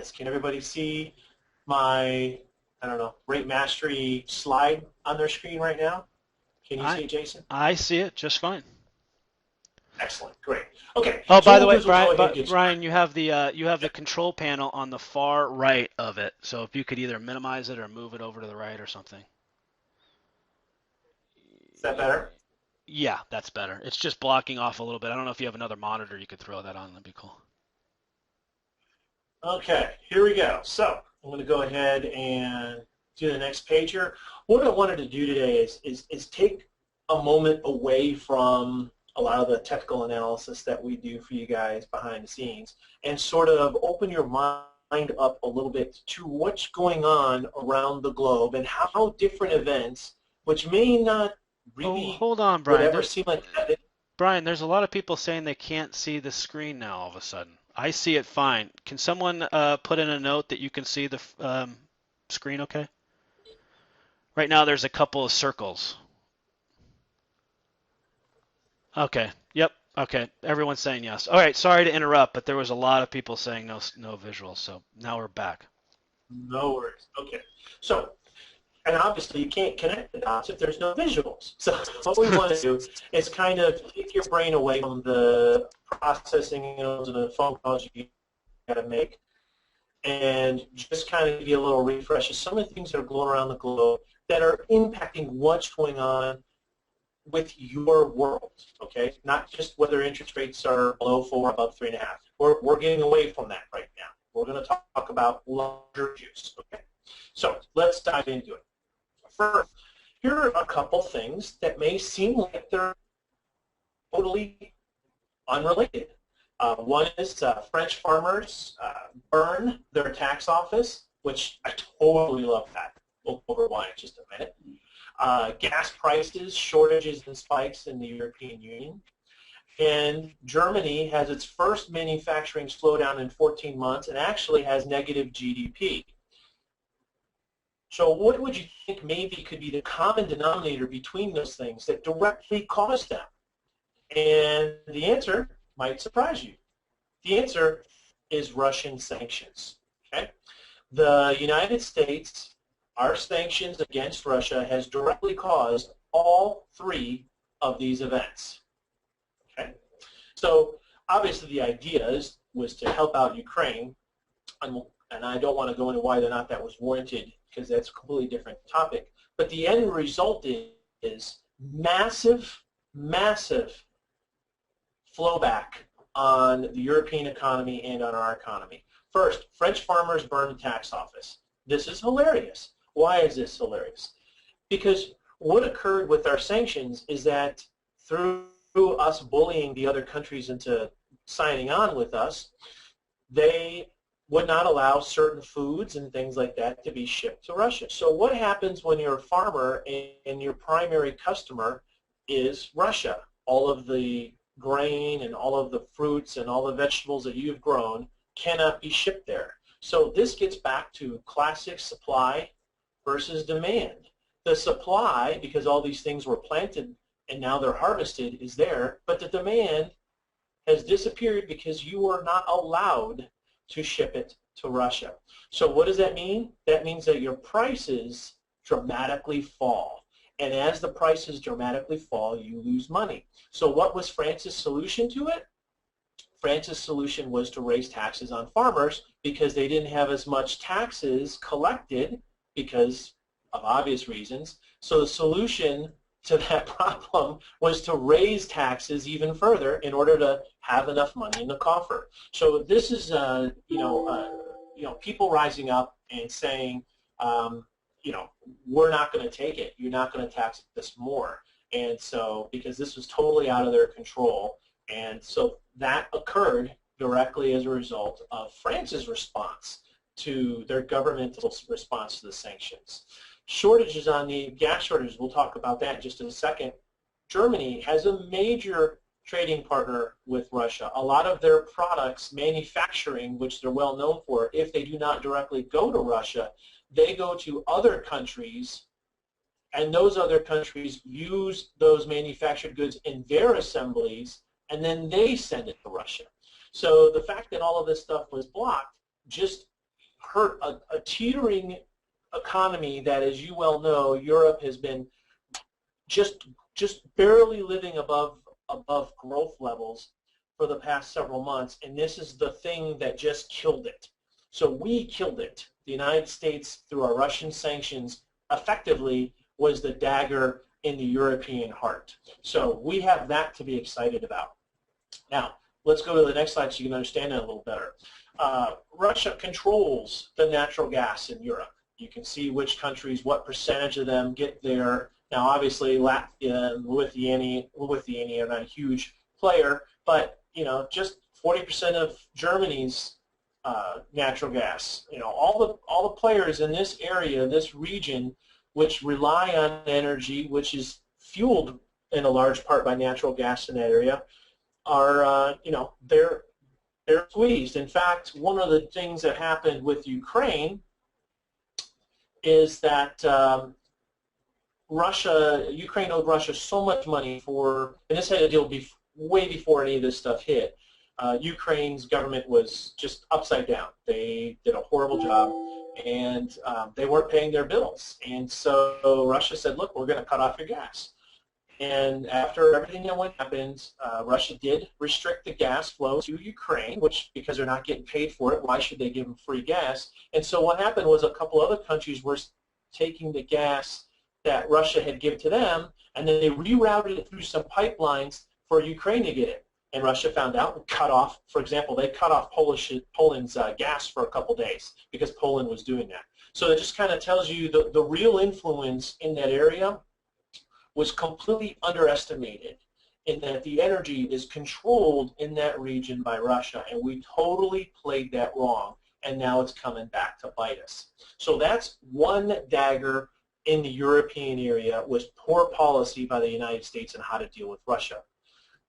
this. Can everybody see my, I don't know, rate mastery slide on their screen right now? Can you see it, Jason? I see it just fine. Excellent, great. Okay, Oh, so by what the we'll do way, is we'll go Brian, ahead and get Brian, you have the started. control panel on the far right of it. So if you could either minimize it or move it over to the right or something. Is that better? Yeah, that's better. It's just blocking off a little bit. I don't know if you have another monitor you could throw that on. That'd be cool. Okay, here we go. So I'm going to go ahead and do the next page here. What I wanted to do today is take a moment away from a lot of the technical analysis that we do for you guys behind the scenes and sort of open your mind up a little bit to what's going on around the globe and how different events, which may not Oh, really hold on, would Brian. ever seem like that. Brian, there's a lot of people saying they can't see the screen now all of a sudden. I see it fine. Can someone put in a note that you can see the screen okay? Right now there's a couple of circles. Okay. Yep. Okay. Everyone's saying yes. All right. Sorry to interrupt, but there was a lot of people saying no visuals. So now we're back. No worries. Okay. So, and obviously you can't connect the dots if there's no visuals. So what we want to do is kind of take your brain away from the processing and the phone calls you got to make and just kind of give you a little refresh of some of the things that are going around the globe that are impacting what's going on with your world, okay? Not just whether interest rates are below 4, above 3.5. We're getting away from that right now. We're going to talk about larger views, okay? So let's dive into it. First, here are a couple things that may seem like they're totally unrelated. One is French farmers burn their tax office, which I totally love that. We'll go over why in just a minute. Gas prices, shortages and spikes in the European Union. And Germany has its first manufacturing slowdown in 14 months and actually has negative GDP. So what would you think maybe could be the common denominator between those things that directly cause them? And the answer might surprise you. The answer is Russian sanctions. Okay? The United States, our sanctions against Russia has directly caused all three of these events. Okay? So obviously the idea was to help out Ukraine, and I don't want to go into whether or not that was warranted because that's a completely different topic. But the end result is massive, massive flowback on the European economy and on our economy. First, French farmers burn the tax office. This is hilarious. Why is this hilarious? Because what occurred with our sanctions is that through us bullying the other countries into signing on with us, they would not allow certain foods and things like that to be shipped to Russia. So what happens when you're a farmer and your primary customer is Russia? All of the grain and all of the fruits and all the vegetables that you've grown cannot be shipped there. So this gets back to classic supply versus demand. The supply, because all these things were planted and now they're harvested, is there, but the demand has disappeared because you are not allowed to ship it to Russia. So what does that mean? That means that your prices dramatically fall. And as the prices dramatically fall, you lose money. So what was France's solution to it? France's solution was to raise taxes on farmers because they didn't have as much taxes collected because of obvious reasons. So the solution to that problem was to raise taxes even further in order to have enough money in the coffer. So this is, people rising up and saying, we're not going to take it. You're not going to tax us more. And so, because this was totally out of their control. And so that occurred directly as a result of France's response to their governmental response to the sanctions. Shortages on the gas shortages, we'll talk about that in just a second. Germany has a major trading partner with Russia. A lot of their products, manufacturing, which they're well known for, if they do not directly go to Russia, they go to other countries, and those other countries use those manufactured goods in their assemblies, and then they send it to Russia. So the fact that all of this stuff was blocked just hurt a teetering economy that, as you well know, Europe has been just barely living above growth levels for the past several months, and this is the thing that just killed it. So we killed it. The United States, through our Russian sanctions, effectively was the dagger in the European heart. So we have that to be excited about. Now, let's go to the next slide so you can understand it a little better. Russia controls the natural gas in Europe. You can see which countries, what percentage of them get there. Now, obviously, Latvia and Lithuania are not a huge player, but just 40% of Germany's natural gas. All the players in this area, this region, which rely on energy, which is fueled in a large part by natural gas in that area, are they're squeezed. In fact, one of the things that happened with Ukraine is that Ukraine owed Russia so much money and this had to deal way before any of this stuff hit. Ukraine's government was just upside down. They did a horrible job, and they weren't paying their bills. And so Russia said, look, we're going to cut off your gas. And after everything that happened, Russia did restrict the gas flow to Ukraine, which, because they're not getting paid for it, why should they give them free gas? And so what happened was a couple other countries were taking the gas that Russia had given to them, and then they rerouted it through some pipelines for Ukraine to get it. And Russia found out and cut off, for example, they cut off Poland's gas for a couple days because Poland was doing that. So it just kind of tells you the real influence in that area was completely underestimated, in that the energy is controlled in that region by Russia, and we totally played that wrong, and now it's coming back to bite us. So that's one dagger in the European area, was poor policy by the United States on how to deal with Russia.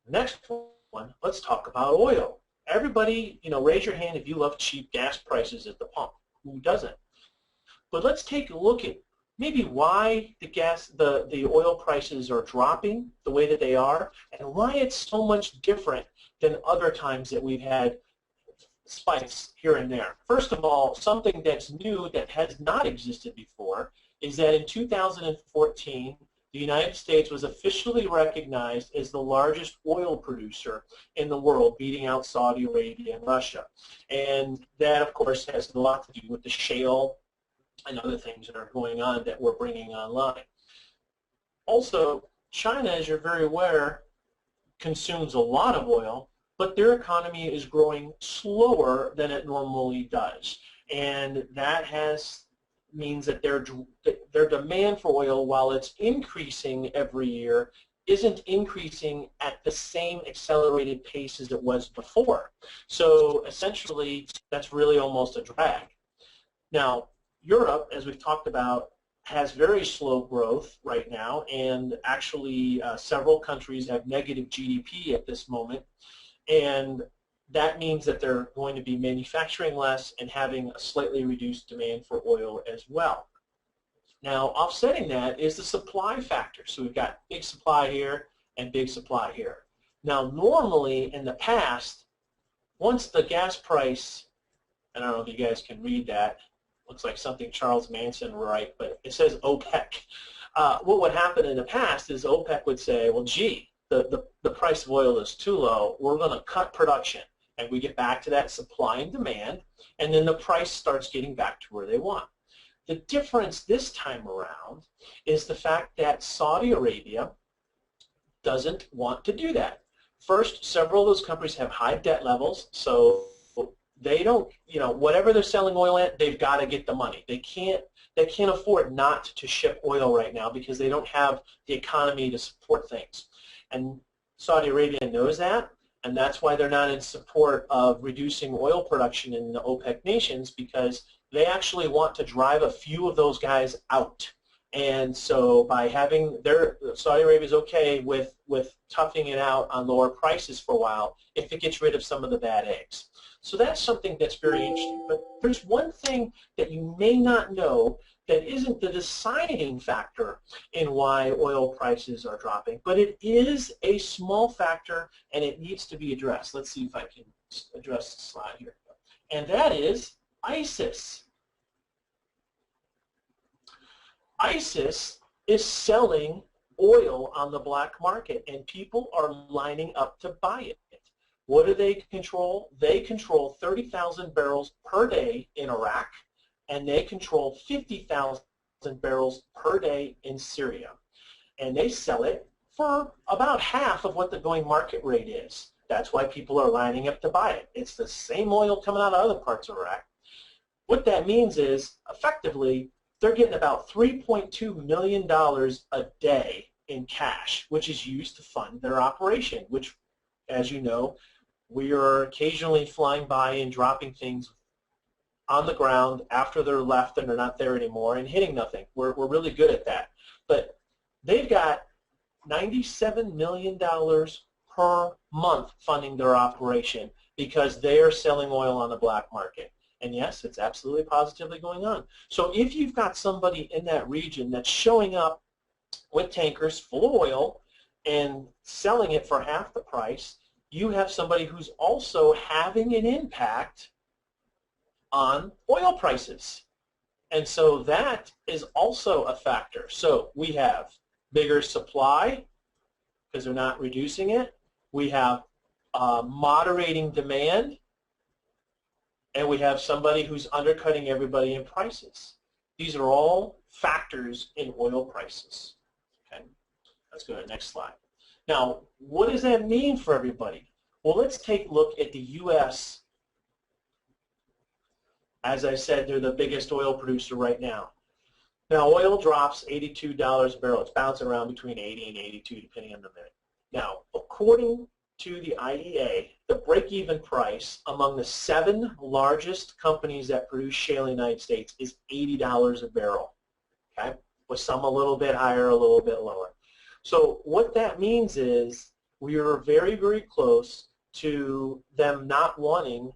Next one, let's talk about oil. Everybody, raise your hand if you love cheap gas prices at the pump. Who doesn't? But let's take a look at maybe why the oil prices are dropping the way that they are, and why it's so much different than other times that we've had spikes here and there. First of all, something that's new that has not existed before is that in 2014, the United States was officially recognized as the largest oil producer in the world, beating out Saudi Arabia and Russia. And that, of course, has a lot to do with the shale and other things that are going on that we're bringing online. Also, China, as you're very aware, consumes a lot of oil, but their economy is growing slower than it normally does. And that means that their demand for oil, while it's increasing every year, isn't increasing at the same accelerated pace as it was before. So essentially, that's really almost a drag. Now, Europe, as we've talked about, has very slow growth right now, and actually several countries have negative GDP at this moment, and that means that they're going to be manufacturing less and having a slightly reduced demand for oil as well. Now, offsetting that is the supply factor. So we've got big supply here and big supply here. Now, normally in the past, once the gas price, I don't know if you guys can read that, looks like something Charles Manson would write, but it says OPEC. What would happen in the past is OPEC would say, well, gee, the price of oil is too low, we're going to cut production. And we get back to that supply and demand, and then the price starts getting back to where they want. The difference this time around is the fact that Saudi Arabia doesn't want to do that. First, several of those companies have high debt levels, so they don't, whatever they're selling oil at, they've got to get the money. They can't afford not to ship oil right now because they don't have the economy to support things. And Saudi Arabia knows that, and that's why they're not in support of reducing oil production in the OPEC nations, because they actually want to drive a few of those guys out. And so by having Saudi Arabia is okay with toughing it out on lower prices for a while if it gets rid of some of the bad eggs. So that's something that's very interesting. But there's one thing that you may not know that isn't the deciding factor in why oil prices are dropping, but it is a small factor, and it needs to be addressed. Let's see if I can address the slide here. And that is ISIS. ISIS is selling oil on the black market, and people are lining up to buy it. What do they control? They control 30,000 barrels per day in Iraq, and they control 50,000 barrels per day in Syria. And they sell it for about half of what the going market rate is. That's why people are lining up to buy it. It's the same oil coming out of other parts of Iraq. What that means is, effectively, they're getting about $3.2 million a day in cash, which is used to fund their operation, which, as you know, we are occasionally flying by and dropping things on the ground after they're left and they're not there anymore and hitting nothing. We're really good at that. But they've got $97 million per month funding their operation because they are selling oil on the black market. And yes, it's absolutely positively going on. So if you've got somebody in that region that's showing up with tankers full of oil and selling it for half the price, you have somebody who's also having an impact on oil prices. And so that is also a factor. So we have bigger supply because they're not reducing it. We have moderating demand. And we have somebody who's undercutting everybody in prices. These are all factors in oil prices. Okay, let's go to the next slide. Now, what does that mean for everybody? Well, let's take a look at the U.S. As I said, they're the biggest oil producer right now. Now, oil drops $82 a barrel. It's bouncing around between 80 and 82, depending on the minute. Now, according to the IEA, the break-even price among the 7 largest companies that produce shale in the United States is $80 a barrel, okay? With some a little bit higher, a little bit lower. So what that means is we are very, very close to them not wanting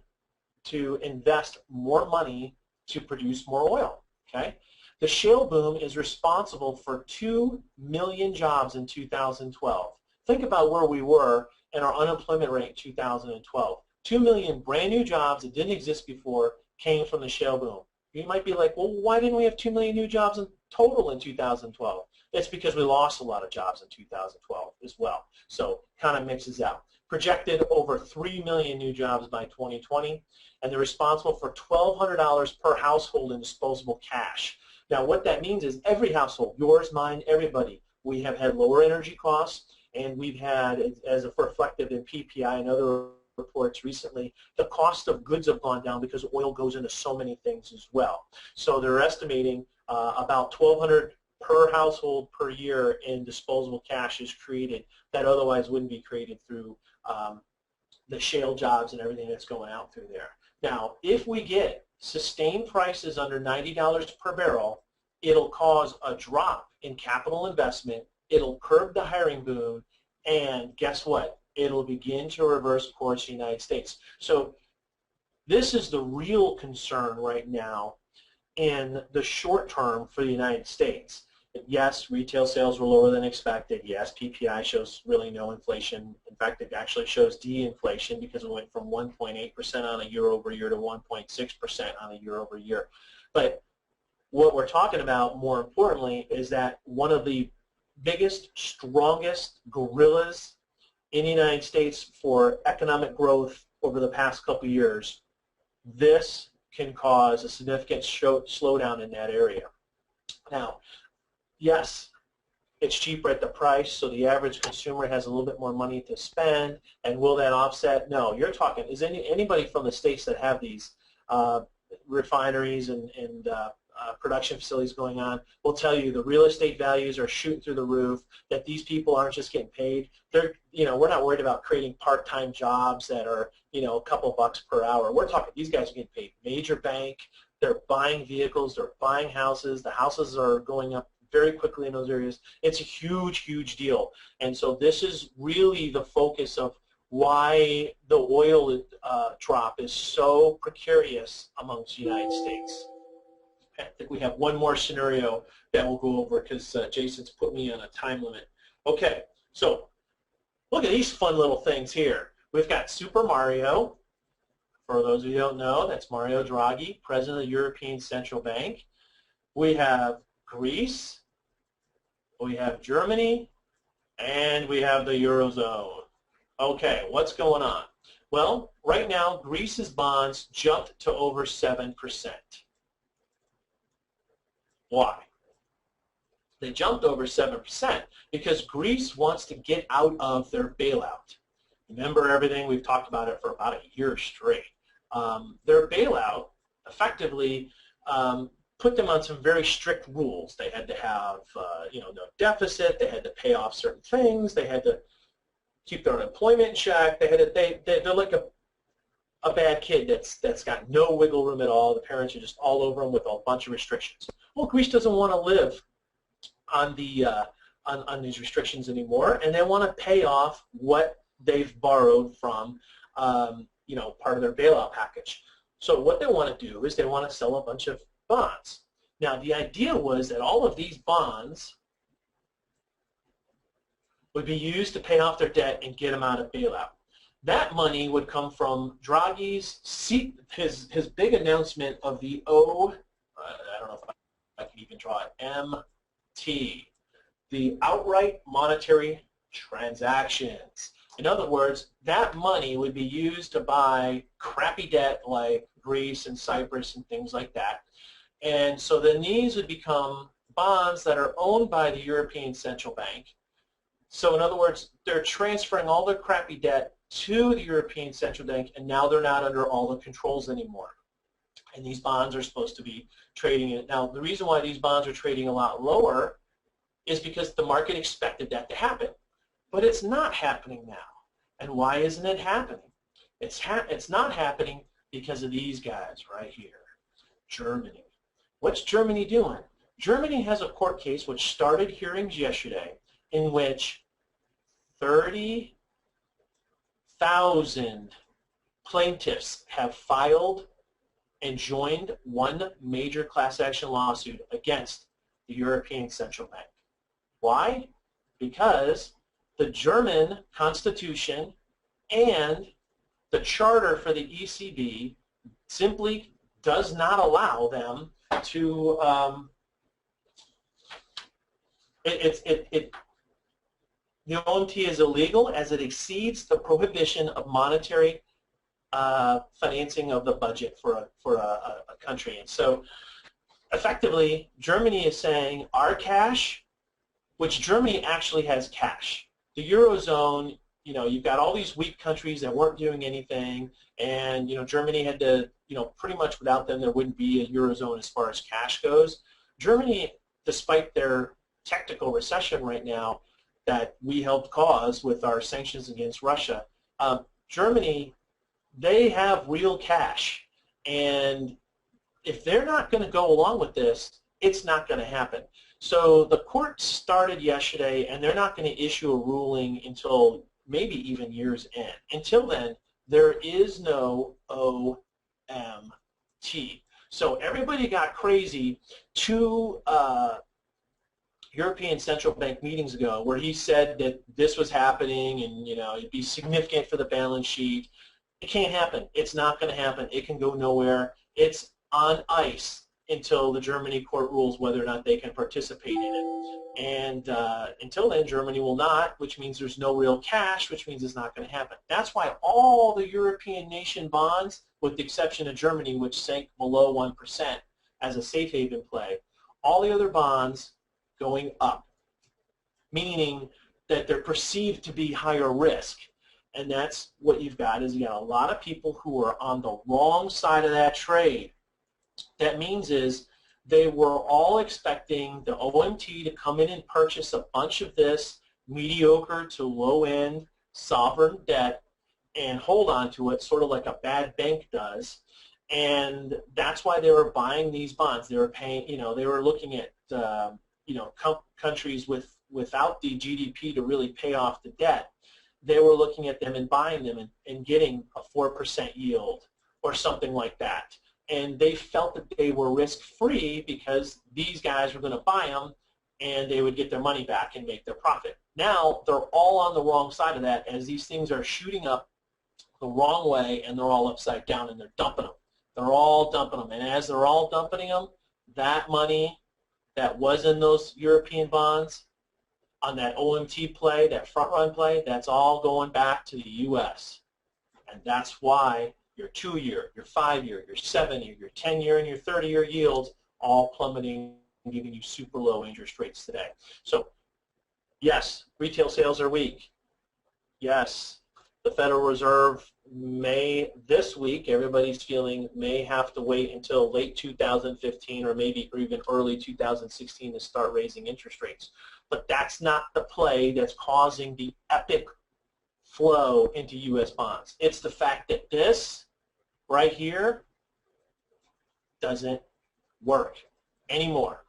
to invest more money to produce more oil, okay? The shale boom is responsible for 2 million jobs in 2012. Think about where we were and our unemployment rate in 2012. 2 million brand new jobs that didn't exist before came from the shale boom. You might be like, well, why didn't we have 2 million new jobs in total in 2012? It's because we lost a lot of jobs in 2012 as well. So kind of mixes out. Projected over 3 million new jobs by 2020, and they're responsible for $1,200 per household in disposable cash. Now what that means is every household, yours, mine, everybody, we have had lower energy costs, and we've had, as reflected in PPI and other reports recently, the cost of goods have gone down because oil goes into so many things as well. So they're estimating about $1,200 per household per year in disposable cash is created that otherwise wouldn't be created through the shale jobs and everything that's going out through there. Now, if we get sustained prices under $90 per barrel, it'll cause a drop in capital investment. It'll curb the hiring boom, and guess what? It'll begin to reverse course in the United States. So this is the real concern right now in the short term for the United States. Yes, retail sales were lower than expected. Yes, PPI shows really no inflation. In fact, it actually shows de-inflation because it went from 1.8% on a year-over-year to 1.6% on a year-over-year. But what we're talking about, more importantly, is that one of the biggest, strongest gorillas in the United States for economic growth over the past couple of years, this can cause a significant slowdown in that area. Now, yes, it's cheaper at the price, so the average consumer has a little bit more money to spend, and will that offset? No, you're talking, is anybody from the states that have these refineries and production facilities going on will tell you the real estate values are shooting through the roof, that these people aren't just getting paid. They're, we're not worried about creating part-time jobs that are, a couple bucks per hour. We're talking these guys are getting paid major bank. They're buying vehicles. They're buying houses. The houses are going up very quickly in those areas. It's a huge, huge deal. And so this is really the focus of why the oil drop is so precarious amongst the United States. I think we have one more scenario that we'll go over because Jason's put me on a time limit. Okay, so look at these fun little things here. We've got Super Mario For those of you who don't know, that's Mario Draghi, President of the European Central Bank. We have Greece, we have Germany, and we have the Eurozone. Okay, what's going on? Well, right now, Greece's bonds jumped to over 7%. Why? They jumped over 7% because Greece wants to get out of their bailout. Remember everything, we've talked about it for about a year straight. Their bailout effectively put them on some very strict rules. They had to have no deficit, they had to pay off certain things, they had to keep their unemployment in check, they're like a bad kid that's got no wiggle room at all. The parents are just all over them with a bunch of restrictions. Well, Greece doesn't want to live on these restrictions anymore, and they want to pay off what they've borrowed from part of their bailout package. So what they want to do is they want to sell a bunch of bonds. Now the idea was that all of these bonds would be used to pay off their debt and get them out of bailout. That money would come from Draghi's his big announcement of the I don't know if I can even draw it, MT, the outright monetary transactions. In other words, that money would be used to buy crappy debt like Greece and Cyprus and things like that. And so then these would become bonds that are owned by the European Central Bank. So in other words, they're transferring all their crappy debt to the European Central Bank, and now they're not under all the controls anymore. And these bonds are supposed to be trading it. Now, the reason why these bonds are trading a lot lower is because the market expected that to happen. But it's not happening now. And why isn't it happening? It's not happening because of these guys right here, Germany. What's Germany doing? Germany has a court case which started hearings yesterday in which 30,000 plaintiffs have filed and joined one major class action lawsuit against the European Central Bank. Why? Because the German Constitution and the charter for the ECB simply does not allow them to the OMT is illegal as it exceeds the prohibition of monetary financing of the budget for a country. And so effectively, Germany is saying our cash, which Germany actually has cash. The Eurozone, you've got all these weak countries that weren't doing anything, and Germany had to, pretty much without them there wouldn't be a Eurozone as far as cash goes. Germany, despite their technical recession right now that we helped cause with our sanctions against Russia, Germany, they have real cash, and if they're not going to go along with this, it's not going to happen. So the court started yesterday, and they're not going to issue a ruling until maybe even year's end. Until then, there is no OMT. So everybody got crazy 2 European Central Bank meetings ago where he said that this was happening and it'd be significant for the balance sheet. It can't happen. It's not going to happen. It can go nowhere. It's on ice until the Germany court rules whether or not they can participate in it. And until then, Germany will not, which means there's no real cash, which means it's not going to happen. That's why all the European nation bonds, with the exception of Germany, which sank below 1% as a safe haven play, all the other bonds going up, meaning that they're perceived to be higher risk. And that's what you've got is you got a lot of people who are on the wrong side of that trade. That means is they were all expecting the OMT to come in and purchase a bunch of this mediocre to low-end sovereign debt and hold on to it, sort of like a bad bank does. And that's why they were buying these bonds. They were paying, they were looking at, countries without the GDP to really pay off the debt. They were looking at them and buying them and getting a 4% yield or something like that. And they felt that they were risk-free because these guys were going to buy them and they would get their money back and make their profit. Now they're all on the wrong side of that as these things are shooting up the wrong way, and they're all upside down, and they're dumping them. They're all dumping them. And as they're all dumping them, that money that was in those European bonds on that OMT play, that front-run play, that's all going back to the U.S. And that's why your 2-year, your 5-year, your 7-year, your 10-year, and your 30-year yields all plummeting, giving you super low interest rates today. So, yes, retail sales are weak. Yes, the Federal Reserve this week, everybody's feeling, may have to wait until late 2015 or maybe even early 2016 to start raising interest rates. But that's not the play that's causing the epic flow into U.S. bonds. It's the fact that this right here doesn't work anymore.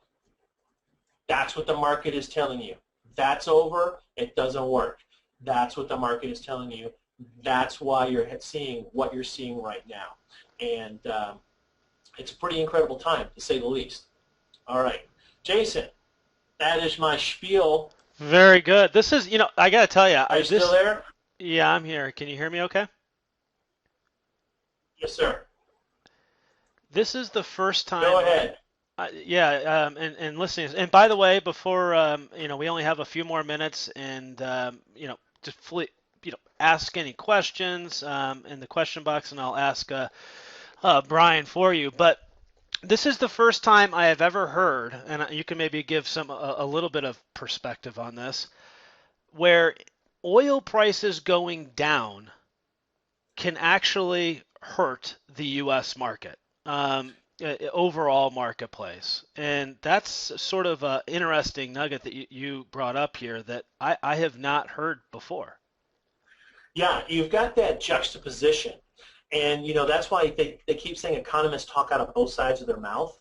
That's what the market is telling you. That's over. It doesn't work. That's what the market is telling you. That's why you're seeing what you're seeing right now. And it's a pretty incredible time, to say the least. All right. Jason, that is my spiel. Very good. This is, I got to tell you. Are you still there? Yeah, I'm here. Can you hear me okay? Yes, sir. This is the first time. Go ahead. And listening. And by the way, before, we only have a few more minutes, and, just ask any questions in the question box, and I'll ask Bryan for you. But this is the first time I have ever heard, and you can maybe give a little bit of perspective on this, where oil prices going down can actually hurt the U.S. market, overall marketplace. And that's sort of an interesting nugget that you brought up here that I have not heard before. Yeah, you've got that juxtaposition. And, that's why they keep saying economists talk out of both sides of their mouth.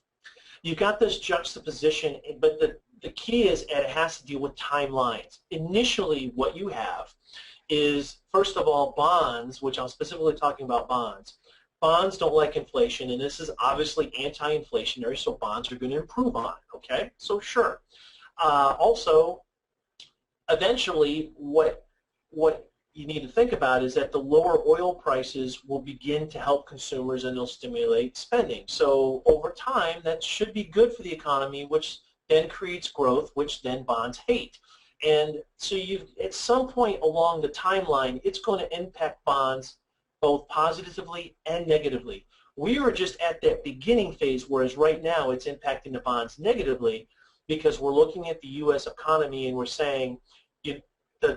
You've got this juxtaposition, but the key is it has to deal with timelines. Initially, what you have is, first of all, bonds, which I'm specifically talking about bonds. Bonds don't like inflation, and this is obviously anti-inflationary, so bonds are going to improve on it, okay? So sure. Also, eventually, what you need to think about is that the lower oil prices will begin to help consumers and they'll stimulate spending. So over time, that should be good for the economy, which then creates growth, which then bonds hate. And so at some point along the timeline, it's going to impact bonds both positively and negatively. We are just at that beginning phase, whereas right now it's impacting the bonds negatively because we're looking at the U.S. economy and we're saying,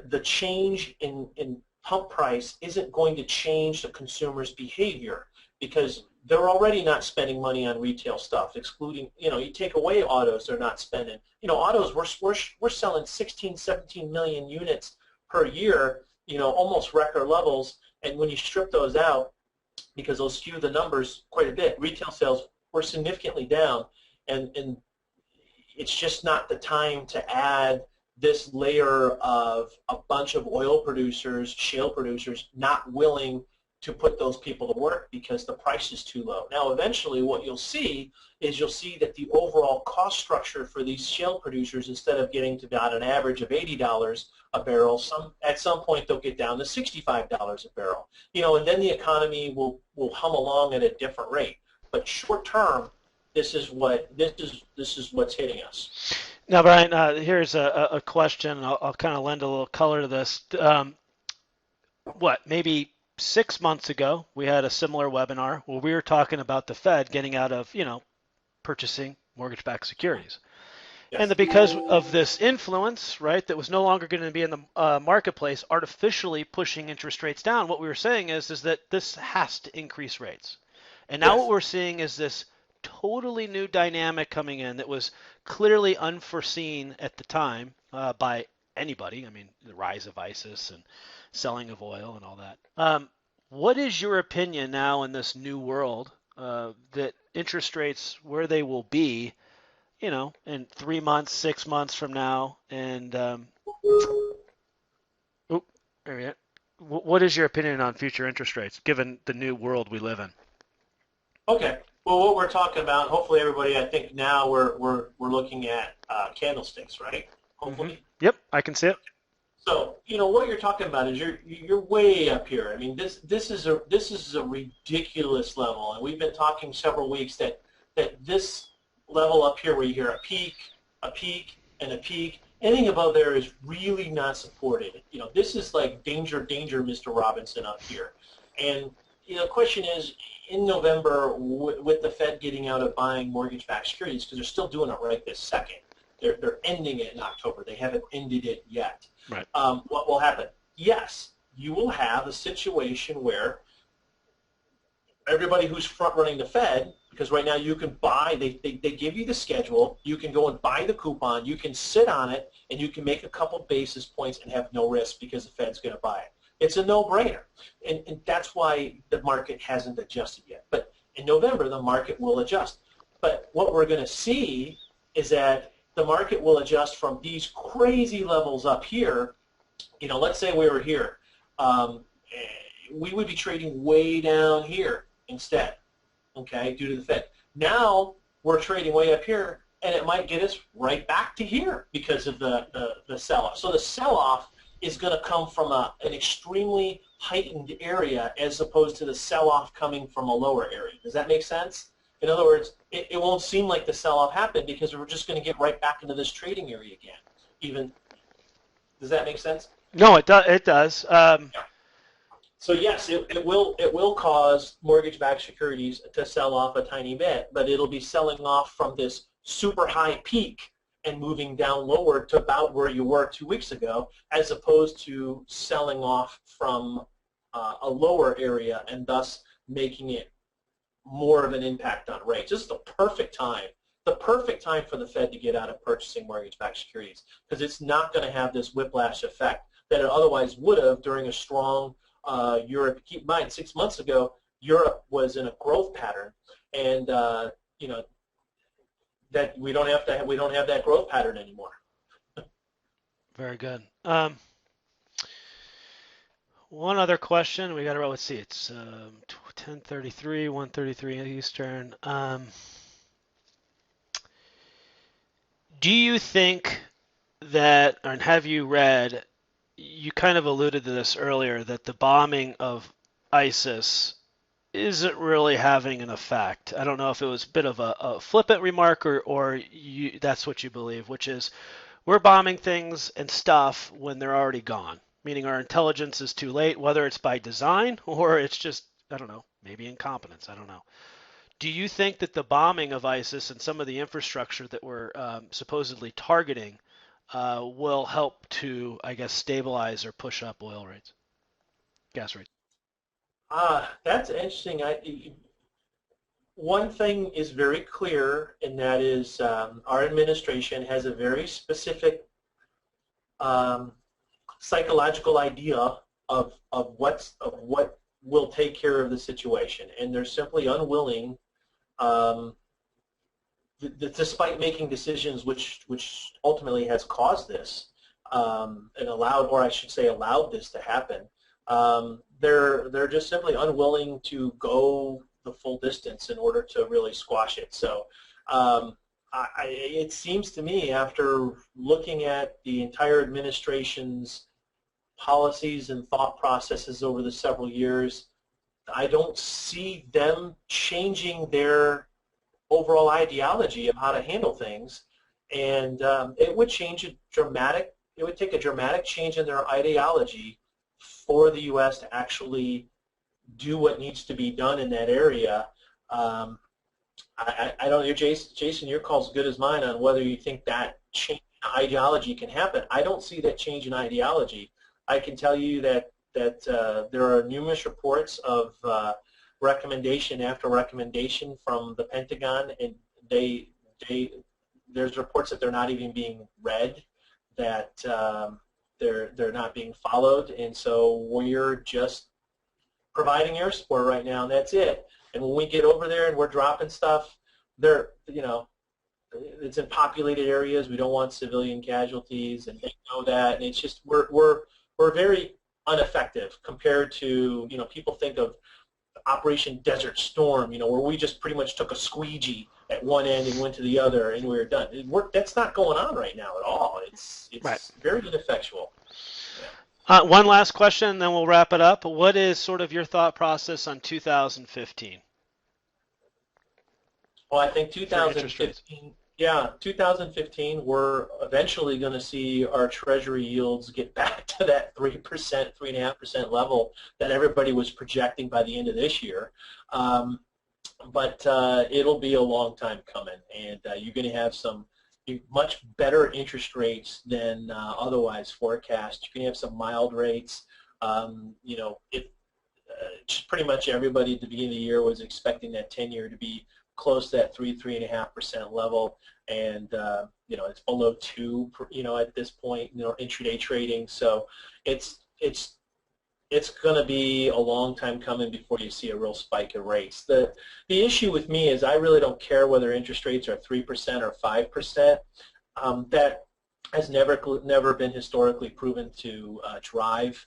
the change in pump price isn't going to change the consumer's behavior because they're already not spending money on retail stuff, excluding, you take away autos, they're not spending. Autos, we're selling 16, 17 million units per year, almost record levels, and when you strip those out, because those skew the numbers quite a bit, retail sales were significantly down, and it's just not the time to add this layer of a bunch of oil producers, shale producers, not willing to put those people to work because the price is too low. Now, eventually, what you'll see is that the overall cost structure for these shale producers, instead of getting to about an average of $80 a barrel, at some point they'll get down to $65 a barrel. And then the economy will hum along at a different rate. But short term, this is what's hitting us. Now, Bryan, here's a question. I'll kind of lend a little color to this. Maybe 6 months ago, we had a similar webinar where we were talking about the Fed getting out of, purchasing mortgage-backed securities. Yes. And because of this influence, right, that was no longer going to be in the marketplace, artificially pushing interest rates down, what we were saying is that this has to increase rates. And now what we're seeing is this totally new dynamic coming in that was clearly unforeseen at the time by anybody. I mean, the rise of ISIS and selling of oil and all that. What is your opinion now in this new world that interest rates, where they will be, in 3 months, 6 months from now? And what is your opinion on future interest rates, given the new world we live in? Okay. Well, what we're talking about, hopefully everybody, I think now we're looking at candlesticks, right? Hopefully. Mm-hmm. Yep, I can see it. So, what you're talking about is you're way up here. I mean, this is a ridiculous level, and we've been talking several weeks that this level up here, where you hear a peak, and a peak, anything above there is really not supported. This is like danger, danger, Mr. Robinson up here. And the question is, in November, with the Fed getting out of buying mortgage-backed securities, because they're still doing it right this second. They're ending it in October. They haven't ended it yet. Right. What will happen? Yes, you will have a situation where everybody who's front-running the Fed, because right now you can buy, they give you the schedule, you can go and buy the coupon, you can sit on it, and you can make a couple basis points and have no risk because the Fed's going to buy it. It's a no-brainer, and that's why the market hasn't adjusted yet. But in November, the market will adjust. But what we're going to see is that the market will adjust from these crazy levels up here. Let's say we were here. We would be trading way down here instead, okay, due to the Fed. Now we're trading way up here, and it might get us right back to here because of the sell-off. So the sell-off is going to come from an extremely heightened area as opposed to the sell-off coming from a lower area. Does that make sense? In other words, it won't seem like the sell-off happened because we're just going to get right back into this trading area again. Does that make sense? No, it does. It does. So yes, it will cause mortgage-backed securities to sell off a tiny bit, but it'll be selling off from this super high peak and moving down lower to about where you were 2 weeks ago, as opposed to selling off from a lower area and thus making it more of an impact on rates. This is the perfect time for the Fed to get out of purchasing mortgage-backed securities, because it's not going to have this whiplash effect that it otherwise would have during a strong Europe. Keep in mind, 6 months ago, Europe was in a growth pattern, and that we don't have that growth pattern anymore. Very good. One other question. We got to, let's see, it's 10:33, 1:33 Eastern. Do you think that, and have you read, you kind of alluded to this earlier, that the bombing of ISIS isn't really having an effect? I don't know if it was a bit of a flippant remark or that's what you believe, which is we're bombing things and stuff when they're already gone, meaning our intelligence is too late, whether it's by design or it's just, I don't know, maybe incompetence, I don't know. Do you think that the bombing of ISIS and some of the infrastructure that we're supposedly targeting will help to, I guess, stabilize or push up oil rates, gas rates? That's interesting. One thing is very clear, and that is our administration has a very specific psychological idea of what will take care of the situation, and they're simply unwilling, despite making decisions which ultimately has caused this and allowed this to happen. They're just simply unwilling to go the full distance in order to really squash it. So it seems to me, after looking at the entire administration's policies and thought processes over the several years, I don't see them changing their overall ideology of how to handle things, and it would take a dramatic change in their ideology for the U.S. to actually do what needs to be done in that area. I don't know, Jason, your call's as good as mine on whether you think that change in ideology can happen. I don't see that change in ideology. I can tell you that there are numerous reports of recommendation after recommendation from the Pentagon, and there's reports that they're not even being read, that they're not being followed, and so we're just providing air support right now, and that's it. And when we get over there and we're dropping stuff, it's in populated areas. We don't want civilian casualties, and they know that. And it's just we're very ineffective compared to, people think of Operation Desert Storm, where we just pretty much took a squeegee at one end and went to the other and we were done. That's not going on right now at all. It's right. Very ineffectual. One last question, and then we'll wrap it up. What is sort of your thought process on 2015 Well, I think for interest rates? 2015, yeah, 2015, we're eventually going to see our Treasury yields get back to that 3%, 3.5% level that everybody was projecting by the end of this year. But it'll be a long time coming, and you're going to have some much better interest rates than otherwise forecast. You can have some mild rates. Just pretty much everybody at the beginning of the year was expecting that 10-year to be close to that 3.5% level, and it's below 2, at this point, intraday trading. So it's going to be a long time coming before you see a real spike in rates. The issue with me is I really don't care whether interest rates are 3% or 5%. That has never been historically proven to drive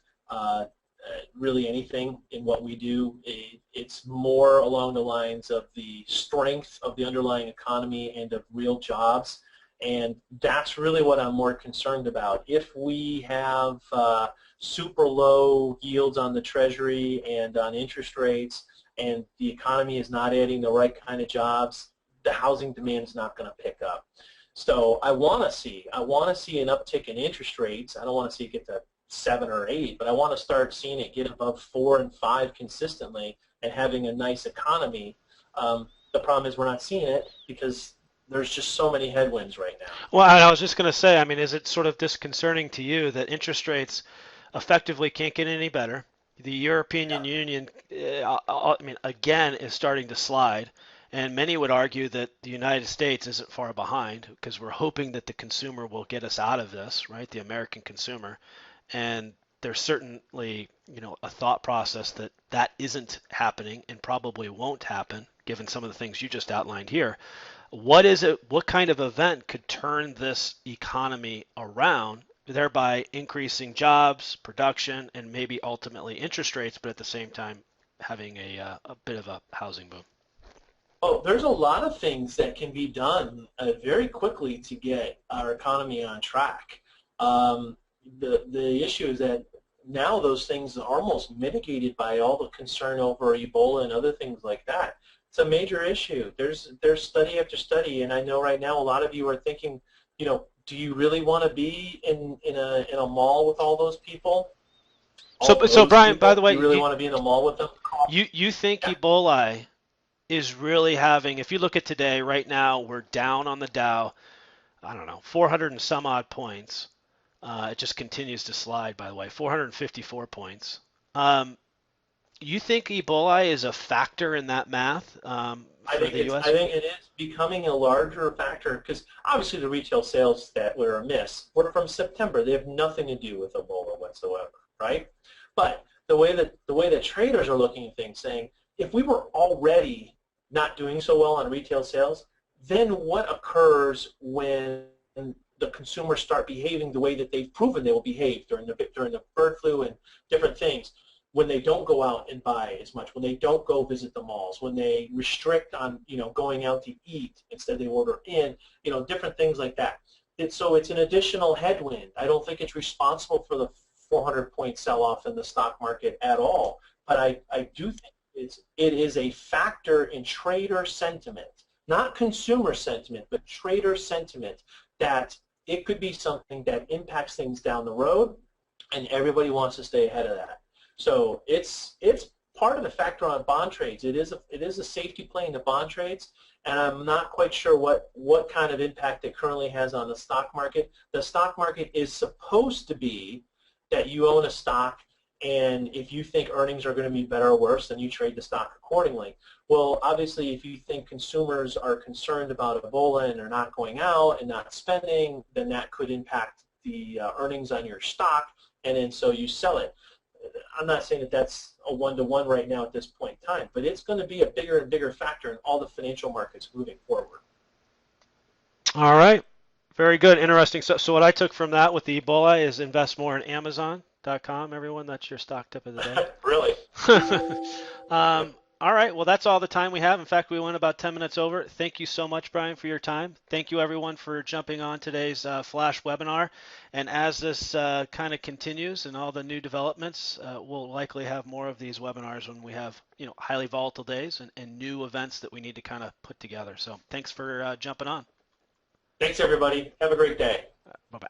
really anything in what we do. It's more along the lines of the strength of the underlying economy and of real jobs, and that's really what I'm more concerned about. If we have super low yields on the Treasury and on interest rates, and the economy is not adding the right kind of jobs, the housing demand is not going to pick up. So I want to see an uptick in interest rates. I don't want to see it get to 7 or 8, but I want to start seeing it get above 4 and 5 consistently and having a nice economy. The problem is we're not seeing it because there's just so many headwinds right now. Well, I was just going to say, I mean, is it sort of disconcerting to you that interest rates effectively can't get any better? The European Yeah. Union, I mean, again, is starting to slide. And many would argue that the United States isn't far behind because we're hoping that the consumer will get us out of this, right? The American consumer. And there's certainly, a thought process that that isn't happening and probably won't happen given some of the things you just outlined here. What is it? What kind of event could turn this economy around, thereby increasing jobs, production, and maybe ultimately interest rates, but at the same time having a bit of a housing boom? Oh, there's a lot of things that can be done very quickly to get our economy on track. Um, the issue is that now those things are almost mitigated by all the concern over Ebola and other things like that. It's a major issue. There's study after study, and I know right now a lot of you are thinking, do you really want to be in a mall with all those people? All So those Bryan, by people? the Do way, you really want to be in a mall with them? you think Yeah. Ebola is really having, if you look at today, right now, we're down on the Dow, I don't know, 400 and some odd points. It just continues to slide, by the way, 454 points. Um, you think Ebola is a factor in that math for the I U.S.? think it is becoming a larger factor because obviously the retail sales that were amiss were from September. They have nothing to do with Ebola whatsoever, right? But the way that traders are looking at things, saying if we were already not doing so well on retail sales, then what occurs when the consumers start behaving the way that they've proven they will behave during the bird flu and different things? When they don't go out and buy as much, when they don't go visit the malls, when they restrict on going out to eat, instead they order in, different things like that. So it's an additional headwind. I don't think it's responsible for the 400-point sell-off in the stock market at all, but I do think it is a factor in trader sentiment, not consumer sentiment, but trader sentiment, that it could be something that impacts things down the road, and everybody wants to stay ahead of that. So it's part of the factor on bond trades. It is a safety play in the bond trades, and I'm not quite sure what kind of impact it currently has on the stock market. The stock market is supposed to be that you own a stock, and if you think earnings are going to be better or worse, then you trade the stock accordingly. Well, obviously, if you think consumers are concerned about Ebola and they're not going out and not spending, then that could impact the earnings on your stock, and then so you sell it. I'm not saying that that's a one-to-one right now at this point in time, but it's going to be a bigger and bigger factor in all the financial markets moving forward. All right. Very good. Interesting. So what I took from that with the Ebola is invest more in Amazon.com, everyone. That's your stock tip of the Really? day. All right. Well, that's all the time we have. In fact, we went about 10 minutes over. Thank you so much, Bryan, for your time. Thank you, everyone, for jumping on today's Flash webinar. And as this kind of continues and all the new developments, we'll likely have more of these webinars when we have, highly volatile days and new events that we need to kind of put together. So thanks for jumping on. Thanks, everybody. Have a great day. Bye-bye.